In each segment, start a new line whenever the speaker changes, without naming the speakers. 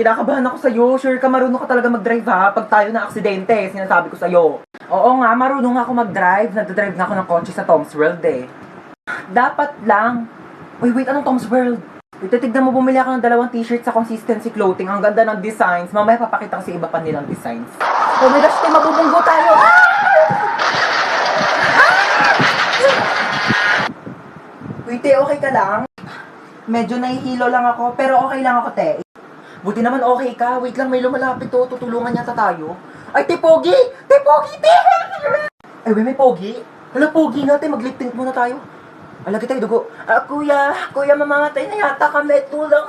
kinakabahan ako sa'yo. Sure ka, marunong ka talaga mag-drive ha? Pag tayo na aksidente, sinasabi ko sa'yo. Oo nga, marunong ako mag-drive. Nagdadrive nga ako ng kotse sa Tom's World eh. Dapat lang. Uy, wait, anong Tom's World? Titignan mo, bumili ako ng 2 t-shirt sa Consistency Clothing. Ang ganda ng designs. Mamaya papakita ko sa iba pa nilang designs. Oh my gosh, mabubunggo tayo. Wait, okay ka lang? Medyo nahihilo lang ako, pero okay lang ako, te. Buti naman okay ka. Wait lang, may lumalapit to. Tutulungan yata tayo. Ay, te, Pogi! Te, Pogi, te! Ay, may Pogi? Hala, Pogi nga, te. Mag-lip tint muna tayo. Alagi tayo, dugo. Kuya, mamamatay na yata kami. Tulong.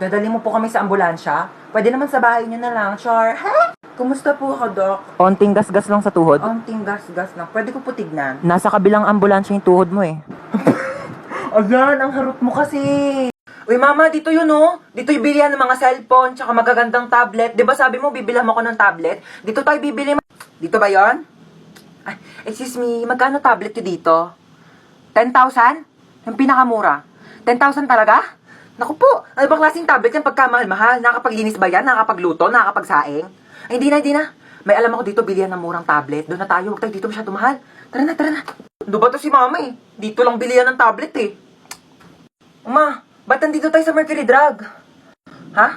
Dadali mo po kami sa ambulansya? Pwede naman sa bahay niyo na lang, Char. Ha? Kumusta po ako, Doc? Onting gas-gas lang sa tuhod. Onting gas-gas lang. Pwede ko po tignan. Nasa kabilang ambulansya yung tuhod mo eh. Ayan, ang harot mo kasi. Uy, mama, dito yun, oh. Dito yung bilihan ng mga cellphone, tsaka magagandang tablet. Diba sabi mo, bibilhan mo ko ng tablet? Dito tayo bibili. Dito ba yon? Ay, excuse me, magkano tablet yun dito? 10,000? Yung pinakamura. 10,000 talaga? Naku po, ano bang klaseng tablet yan pagkamahal-mahal? Nakakapaglinis ba yan? Nakakapagluto? Nakakapagsaing? Ay, hindi na. May alam ako dito, bilihan ng murang tablet. Doon na tayo, huwag tayo dito masyado mahal. Tara na. Ano ba to si mama eh? Dito lang bilihan ng tablet eh. Ma, ba't nandito tayo sa Mercury Drug? Ha?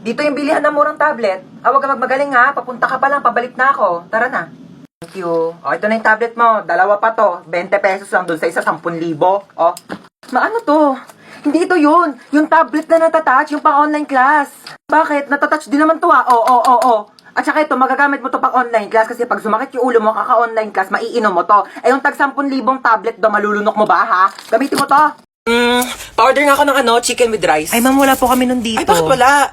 Dito yung bilihan ng murang tablet. Huwag ka magmagaling ha, papunta ka pa lang, pabalik na ako. Tara na. Thank you. O, ito na yung tablet mo. 2 pa to. 20 pesos lang dun sa isa, 10,000. O. Ano to? Hindi ito yun. Yung tablet na natatouch, yung pang-online class. Bakit? Natatouch din naman to ha. Oo. At saka ito, magagamit mo to pang-online class kasi pag sumakit yung ulo mo, kaka-online class, maiinom mo to. Eh, yung tag 10,000 tablet do, malulunok mo ba ha? Gamitin mo to. Pa-order nga ako ng chicken with rice.
Ay, ma'am, wala po kami nun dito.
Ay, bakit wala?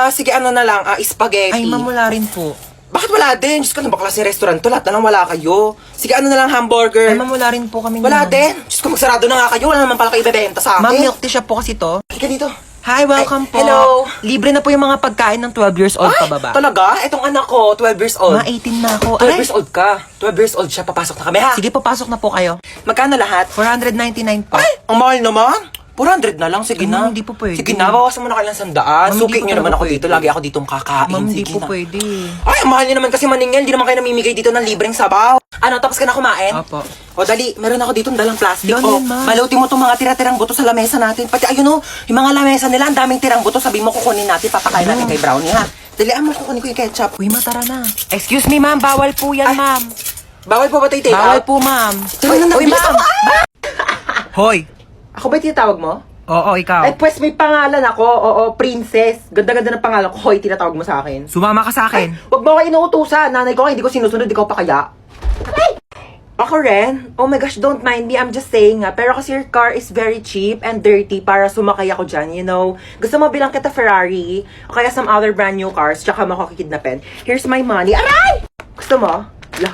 Sige, ano na lang, spaghetti.
Ay, ma'am, wala rin po.
Bakit wala din? Diyos ko, ano ba klaseng restaurant to? Lahat na lang wala kayo. Sige, ano na lang, hamburger.
Ay, ma'am, wala rin po kami
Wala
nun.
din. Diyos ko, magsarado na nga kayo. Wala naman pala kayo ibebenta sa akin.
Ma'am, milk tea shop po kasi to.
Halika dito.
Hi, welcome po.
hello.
Libre na po yung mga pagkain ng 12 years old pababa.
Talaga? Etong anak ko, 12 years old.
Ma, 18 na ako.
12 years old ka. 12 years old siya. Papasok na kami, ha?
Sige, papasok na po kayo.
Magkano lahat?
499 po.
Ay, ang mahal naman. 400 na lang, sige
Ay,
na.
ma'am, hindi po pwede.
Sige na, bawasan mo na kayo ng 100.
Ma'am,
Suki
hindi po
nyo naman
talaga
ako
pwede.
dito. Lagi ako ditong kakain.
Ma'am, hindi
Sige
po
na.
pwede.
Ay, ang mahal nyo naman kasi maningil. Hindi naman kayo namimigay dito ng libreng sabaw. Ano, tapos ka na kumain?
Opo.
O dali, meron ako dito dalang plastic.
Yan,
O,
yan, ma'am.
balutin mo itong mga tira-tirang buto sa lamesa natin. Pati ayun o, yung mga lamesa nila, ang daming tirang buto. Sabi mo kukunin natin, papakain natin kay Brownie, ha? Dali, mo kukunin ko yung ketchup.
Uy, matara na. Excuse me, ma'am. Bawal po yan,
Ay,
ma'am.
Bawal po ba tayo take
Bawal
out?
po, ma'am.
Uy, ma'am!
Hoy.
Ako ba yung tinatawag mo?
Oo, ikaw.
Ay, pues may pangalan ako. Oo, princess. Ganda-ganda ng pangalan ko. Hoy, tinatawag mo sa akin.
Sumama ka sa akin.
Wag mo ako inuutusan. Nanay ko, hindi ko sinusunod. Ikaw pa kaya? Ay! Ako rin? Oh my gosh, don't mind me. I'm just saying nga. Pero kasi your car is very cheap and dirty para sumakay ako dyan, you know. Gusto mo bilang kita Ferrari o kaya some other brand new cars tsaka mo ako kidnapin. Here's my money. Aray! Gusto mo? La,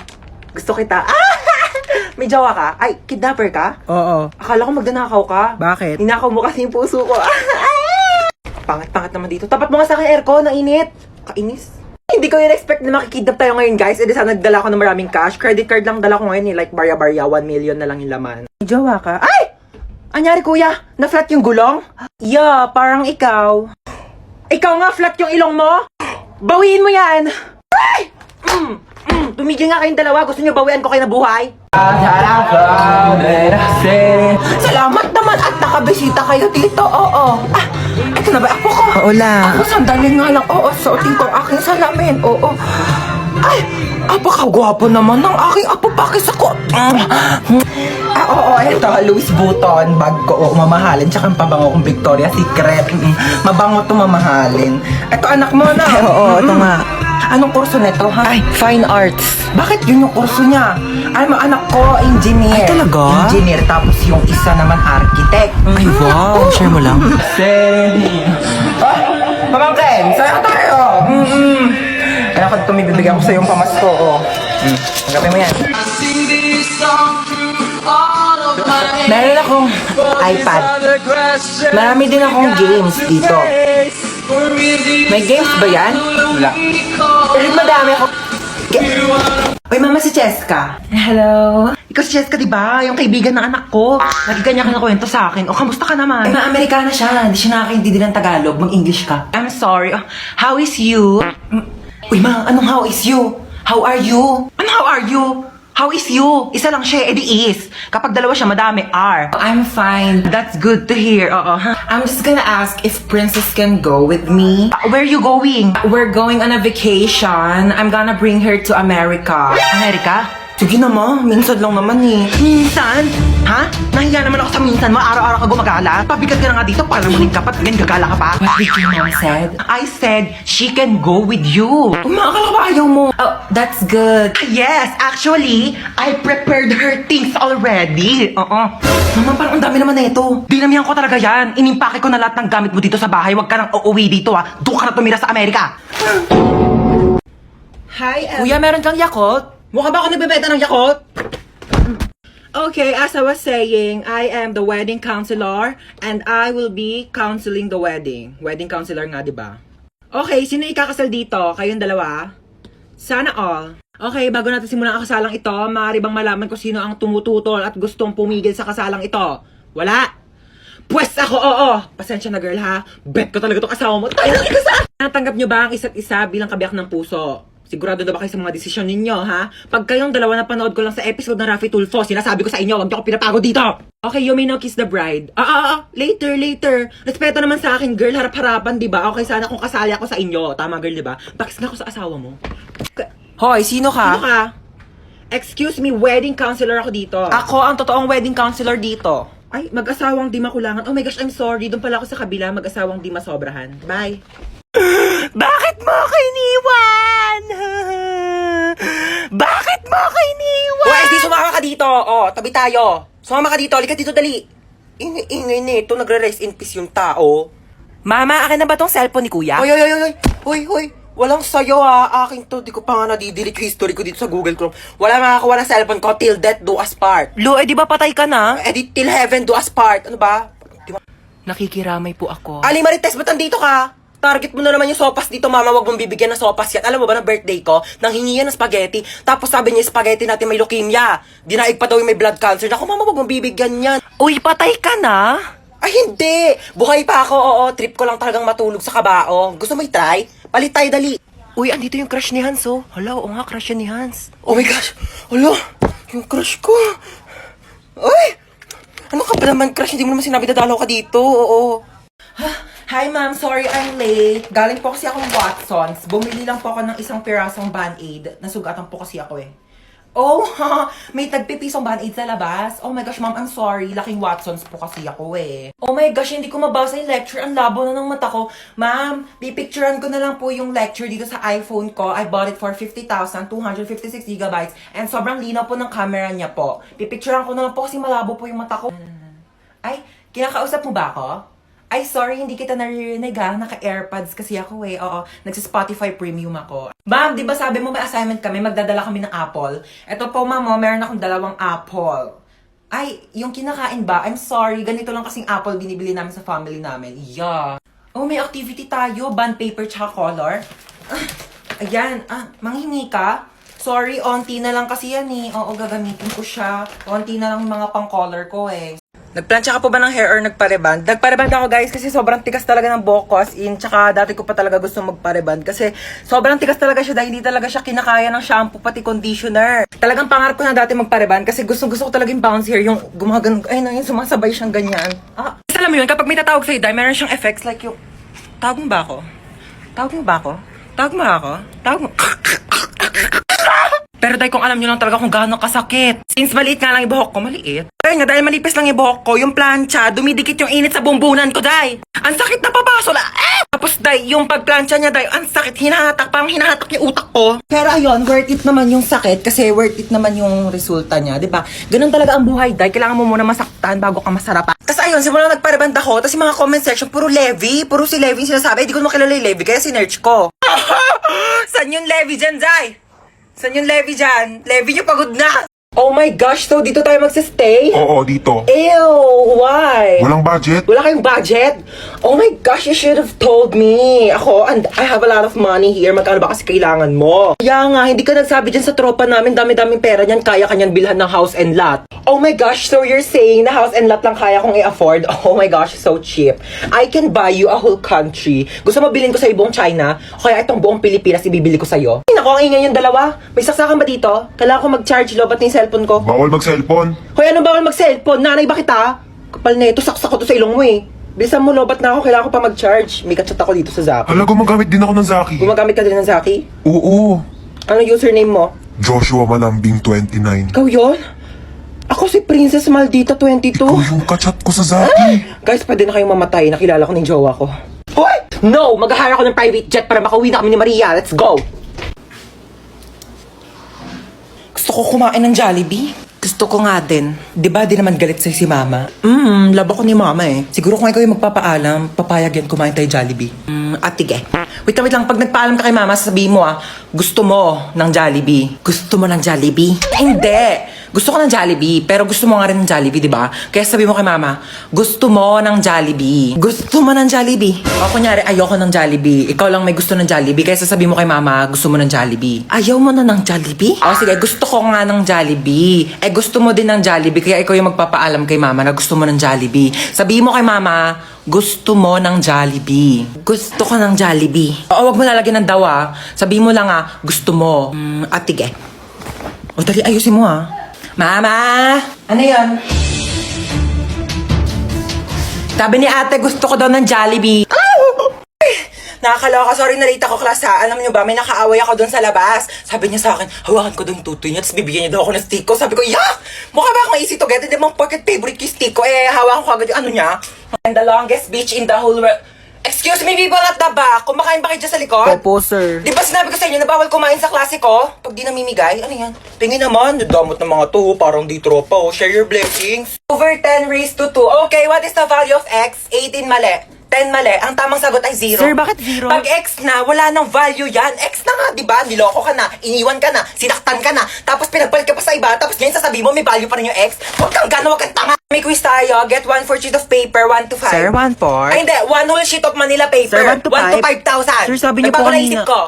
gusto kita. Ah! May jowa ka? Ay, kidnapper ka?
Oo.
Akala ko magdanakaw ka.
Bakit?
Ninakaw mo kasi yung puso ko. Pangat-pangat naman dito. Tapat mo nga sa akin aircon, nainit. Kainis. Hindi ko in-expect na makikidnap tayo ngayon, guys. E di sana nagdala ko ng maraming cash. Credit card lang dala ko ngayon, like barya-barya, 1 million na lang yung laman. May jowa ka? Ay! Anyari, kuya? Na-flat yung gulong? Yeah, parang ikaw. Ikaw nga, flat yung ilong mo? Bawiin mo yan! Ay! Tumigil nga kayong dalawa. Gusto nyo bawian ko kayo na buhay? Salamat naman at nakabisita kayo dito. Oo. Ito na ba ako ko?
Oo lang.
Ako sandali nga lang. Oo, suotin ko ang aking salamin. Oo. Ay, apakagwapo naman ng aking apo pakis ako. Oo, ito. Louis Vuitton. Bag ko. Mamahalin. Tsaka ang pabango kong Victoria's Secret. Mabango to mamahalin. Ito anak mo na.
Oo, ito nga.
Anong kurso nito, ha?
Ay, fine arts.
Bakit yun yung kurso niya? Ano, anak ko, engineer.
Ay, talaga?
Engineer, tapos yung isa naman architect.
Ay, wow. Share mo lang.
Seni. Pamangkin, saya tayo. Kaya ako ito, may bibigyan ko sa yung pamasko, oh. Tanggapin mo yan. Meron akong iPad. Marami din akong games dito. May games ba yan? Wala. Pero madami ako. Uy, mama, si Cheska.
Hello?
Ikaw si Cheska, di ba? Yung kaibigan ng anak ko. Lagi kanya kinakwento sa akin. O, kamusta ka naman? Eh, ma-Amerikana siya. Hindi siya nakakaintindi ng Tagalog. Mag-English ka.
I'm sorry. How is you?
Uy, ma, anong how is you? How are you?
Ano, how are you? How is you?
Isa lang siya, edi is. Kapag dalawa siya, madami, are.
I'm fine.
That's good to hear, oo.
I'm just gonna ask if Princess can go with me.
Where are you going?
We're going on a vacation. I'm gonna bring her to America.
Amerika? Sige naman, minsan lang naman eh.
Minsan?
Ha? Nahiya naman ako sa minsan mo, araw-araw ka gumagala. Pabigat ka na nga dito, para muling ka pa, ganyan gagala ka pa.
What did your mom said?
I said, she can go with you. Umakala ka ba ayaw mo?
Oh, that's good.
Yes, actually, I prepared her things already. Oo. Naman, parang ang dami naman na ito. Dinamihan ko talaga yan. Inimpake ko na lahat ng gamit mo dito sa bahay. Huwag ka nang uuwi dito ah. Doon ka na tumira sa Amerika.
Hi,
Kuya, meron kang Yakult? Mukha ba ako nagbebenta ng Yakult?
Okay, as I was saying, I am the wedding counselor and I will be counseling the wedding. Wedding counselor nga, di ba? Okay, sino ikakasal dito? Kayong dalawa? Sana all. Okay, bago natin simulan ang kasalang ito, maaari bang malaman kung sino ang tumututol at gustong pumigil sa kasalang ito? Wala? Pwes ako, oo! Pasensya na girl ha, bet ko talaga itong asawa mo. Tayo ng ikasal! Natanggap nyo ba ang isa't isa bilang kabiyak ng puso? Sigurado na ba kayo sa mga desisyon ninyo, ha? Pag kayong dalawa na panood ko lang sa episode ng Raffy Tulfo, sinasabi ko sa inyo, huwag niyo ako pinapagod dito! Okay, you may now kiss the bride. Later. Respeto naman sa akin, girl, harap-harapan, di ba? Okay, sana kung kasali ako sa inyo. Tama, girl, di ba? Pakis nga ako sa asawa mo.
Hoy, sino ka?
Sino ka? Excuse me, wedding counselor ako dito.
Ako ang totoong wedding counselor dito.
Ay, mag-asawang di makulangan. Oh my gosh, I'm sorry. Doon pala ako sa kabila, mag-asawang di masobrahan. Bye.
Bakit mo ako iniwan? Bakit mo ako iniwan? O, di sumama ka dito. O, tabi tayo. Sumama ka dito. Halika dito, dali. Ingay nito. Nagre-rest in peace yung tao. Mama, akin na ba tong cellphone ni kuya? Hoy. Walang sayo ha. Akin to. Di ko pa nga nadidelete yung history ko dito sa Google Chrome. Wala makakuha ng cellphone ko. Till death do us part.
Lo, di ba patay ka na?
Till heaven do us part. Ano ba? Di ba?
Nakikiramay po ako.
Ali Marites, ba't nandito ka? Target mo na naman yung sopas dito, mama. Wag mong bibigyan ng sopas yan. Alam mo ba na birthday ko, nang hingi yan ng spaghetti. Tapos sabi niya, spaghetti natin may leukemia. Dinaig pa daw yung may blood cancer. Naku, mama, wag mong bibigyan yan.
Uy, patay ka na?
Ay, hindi. Buhay pa ako, oo. Trip ko lang talagang matulog sa kabao. Gusto mo i-try? Palit tayo, dali.
Uy, andito yung crush ni Hans, oh. Hala, oo nga, crush yan ni Hans.
Oh my gosh. Hala, yung crush ko. Ay! Ano ka ba naman, crush? Hindi mo naman sinabi dadalaw ka dito. Oo.
Hi, ma'am. Sorry I'm late. Galing po kasi akong Watsons. Bumili lang po ako ng isang pirasong Band-Aid. Nasugatan po kasi ako eh. Oh, may tagpipisong Band-Aid sa labas. Oh my gosh, ma'am, I'm sorry. Laking Watsons po kasi ako eh. Oh my gosh, hindi ko mabasa yung lecture. Ang labo na ng mata ko. Ma'am, pipicturean ko na lang po yung lecture dito sa iPhone ko. I bought it for 50,000, 256 gigabytes. And sobrang linaw po ng camera niya po. Pipicturean ko na lang po kasi malabo po yung mata ko. Ay, kinakausap mo ba ako? Ay, sorry, hindi kita naririnig ha. Naka-AirPods kasi ako eh. Oo, nagsa-Spotify Premium ako. Ma'am, di ba sabi mo may assignment kami, magdadala kami ng apple? Eto po, ma'am, meron akong 2 apple. Ay, yung kinakain ba? I'm sorry, ganito lang kasing apple binibili namin sa family namin. Yeah. Oh, may activity tayo. Bond paper tsaka color. Ayan, manghingi ka? Sorry, onti na lang kasi yan eh. Oo, gagamitin ko siya. Onti na lang yung mga pang-color ko eh. Nagplansya ka po ba ng hair or nagpareband? Nagpareband ako guys kasi sobrang tigas talaga ng buhok ko as in. Tsaka dati ko pa talaga gusto magpareband kasi sobrang tigas talaga siya dahil hindi talaga siya kinakaya ng shampoo pati conditioner. Talagang pangarap ko na dati magpareband kasi gusto ko talaga yung bounce hair, yung gumagan, ay na, yung sumasabay siyang ganyan. Alam mo yun, kapag may tatawag sa'yo dahil meron siyang effects like yung, tawag mo ba ako? Tawag mo ba ako? Tawag mo ako? Tawag mo? Pero dahil kung alam nyo lang talaga kung gaano kasakit. Since maliit nga lang yung buhok ko, maliit. Kaya nga, dahil malipis lang yung buhok ko, yung plancha, dumidikit yung init sa bumbunan ko, day. Ang sakit na papaso na, Tapos, day, yung pagplancha niya, day, ang sakit, hinahatak, parang hinahatak yung utak ko. Pero ayun, worth it naman yung sakit kasi worth it naman yung resulta niya, di ba? Ganun talaga ang buhay, day. Kailangan mo muna masaktan bago ka masarapan. Tapos ayun, simula nagpareband ako, tapos yung mga comment section, puro Levi, puro si Levi yung sinasabi. Hindi ko makilala yung Levi, kaya sinerch ko. San yung Levi dyan, day? San yung Levi dyan? Levi nyo pagod na! Oh my gosh, so dito tayo magsistay?
Oo, dito.
Ew, why?
Walang budget?
Wala kayong budget? Oh my gosh, you should have told me. Ako, and I have a lot of money here. Magkano ba kasi kailangan mo? Kaya nga, hindi ka nagsabi dyan sa tropa namin. Dami-daming pera niyan. Kaya kanyan bilhan ng house and lot. Oh my gosh, so you're saying na house and lot lang kaya kong i-afford? Oh my gosh, so cheap. I can buy you a whole country. Gusto mo bilhin ko sa buong China? O kaya itong buong Pilipinas ibibili ko sa'yo? Ay, naku, ang ingay yung dalawa. May saksakan ba dito? Kailangan ko mag-charge lobat ng cellphone ko.
Bawal mag-cellphone.
Hoy, ano bawal mag-cellphone? Nanay ba kita? Kapal na ito, saksak ko to sa ilong mo eh. Bilisan mo, lobat na ako. Kailangan ko pa mag-charge. May kachat ako dito sa Zaki.
Hala, gumagamit din ako ng Zaki.
Gumagamit ka din ng Zaki?
Oo.
Anong username mo?
Joshua Malambing 29.
Ikaw yun? Ako si Princess Maldita 22.
Ikaw yung kachat ko sa Zaki.
Guys, pwede na kayong mamatay. Nakilala ko ng jowa ko. Hoy! No! Mag-hire ako ng private jet para makauwi na kami ni Maria. Let's go! Gusto ko kumain ng Jollibee. Gusto ko nga din. Diba di naman galit sa'yo si Mama? Labo ko ni Mama eh. Siguro kung ikaw yung magpapaalam, papayag yan kumain tayo Jollibee. Atige. Wait lang. Pag nagpaalam ka kay Mama, sabihin mo gusto mo ng Jollibee. Gusto mo ng Jollibee? Hindi! Gusto ko ng Jollibee, pero gusto mo nga rin ng Jollibee, di ba? Kaya sabi mo kay Mama, gusto mo ng Jollibee. Gusto mo ng Jollibee. O kunyari, ayoko ng Jollibee. Ikaw lang may gusto ng Jollibee, kaya sasabihin mo kay Mama, gusto mo ng Jollibee. Ayaw mo na ng Jollibee? O sige, gusto ko nga ng Jollibee. Gusto mo din ng Jollibee, kaya ikaw yung magpapaalam kay Mama na gusto mo ng Jollibee. Sabihin mo kay Mama, gusto mo ng Jollibee. Gusto ko ng Jollibee. Oo, wag mo lalagyan ng daw Sabihin mo lang gusto mo. Atige. O dali, ayusin mo Mama! Ano yan? Sabi ni ate, gusto ko daw ng Jollibee. Nakakaloka, sorry na late ako class Alam niyo ba, may nakaaway ako doon sa labas. Sabi niya sa akin, hawakan ko doon tutoy niya, tapos bibigyan niya daw ako ng stick ko. Sabi ko, yak! Mukha ba akong easy to get? Hindi mong pocket favorite ko yung stick ko. Hawakan ko agad yung ano niya. And the longest beach in the whole world. Excuse me, people at the back. Kumakain ba kayo dyan sa likod?
Opo, sir.
Di ba sinabi ko sa inyo na bawal kumain sa klase ko? Pag di namimigay, ano yan? Tingin naman, damot ng mga to, parang di tropa Share your blessings. Over 10 raised to 2. Okay, what is the value of x? 18 mali. 10 mali. Ang tamang sagot ay 0.
Sir, bakit 0?
Pag x na, wala nang value yan. X na nga, di ba? Niloko ka na, iniwan ka na, sinaktan ka na, tapos pinagpalit ka pa sa iba, tapos ngayon sasabihin mo may value pa rin yung x. Huwag kang gana, huwag kang tanga. May quiz tayo. Get 1 for sheet of paper, 1 to 5.
Sir, 1 for?
Ay, hindi. 1 whole sheet of Manila paper.
Sir, 1 to
1 to 5,000.
5,000. Sir, sabi niyo po
Nagbago na
kanina.
isip ko.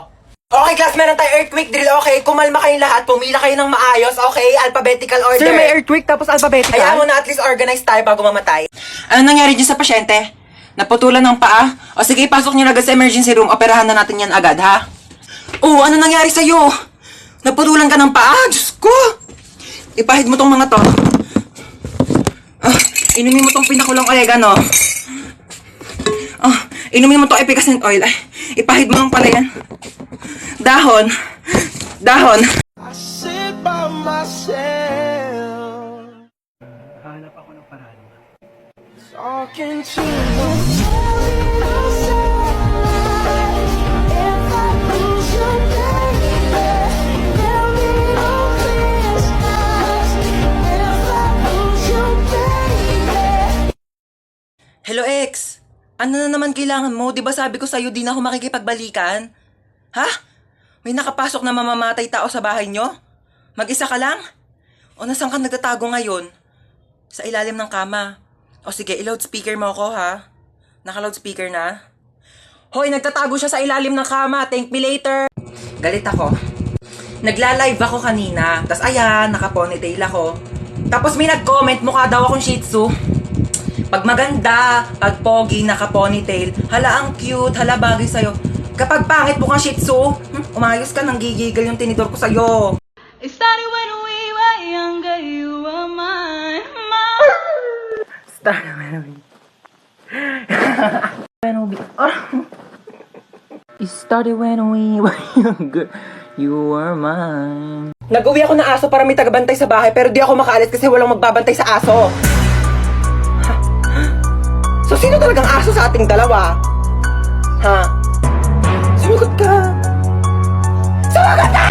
Okay, class, meron tayo earthquake drill. Okay, kumalma kayong lahat. Pumila kayo ng maayos. Okay, alphabetical order.
Sir, may earthquake tapos alphabetical?
Hayaan mo na at least organize tayo bago mamatay. Ano nangyari dyan sa pasyente? Naputulan ng paa? O sige, pasok niyo na agad sa emergency room. Operahan na natin yan agad, ha? Oh, ano nangyari sa'yo? Naputulan ka ng paa? Diyos ko! Ipahid mo tong mga to. Inumin mo tong pinakulong oregano. Inumin mo tong efficacent oil. Ay, ipahid mo lang pala yan. Dahon. Dahon.
I sit by myself,
Hanap ako ng paraan.
talking to
Hello, ex. Ano na naman kailangan mo? Di ba sabi ko sa'yo di na ako makikipagbalikan? Ha? May nakapasok na mamamatay tao sa bahay nyo? Mag-isa ka lang? O nasan ka nagtatago ngayon? Sa ilalim ng kama. O sige, i-loudspeaker mo ako, ha? Naka-loudspeaker na? Hoy, nagtatago siya sa ilalim ng kama. Thank me later. Galit ako. Nagla-live ako kanina. Tas ayan, naka-ponytail ako. Tapos may nag-comment, mukha daw akong shih tzu. Pag maganda, pag pogi, naka-ponytail, hala ang cute, hala bagay sa'yo. Kapag pangit mukhang shih tzu, umayos ka, nang gigigil yung tinidor ko sa'yo.
It started when we were younger, you were mine.
Start naman. It started when we were younger. You were mine.
Nag-uwi ako ng aso para may tagabantay sa bahay, pero di ako makaalis kasi walang magbabantay sa aso. So, sino talagang aso sa ating dalawa? Ha? Sumagot ka! Sumagot ka!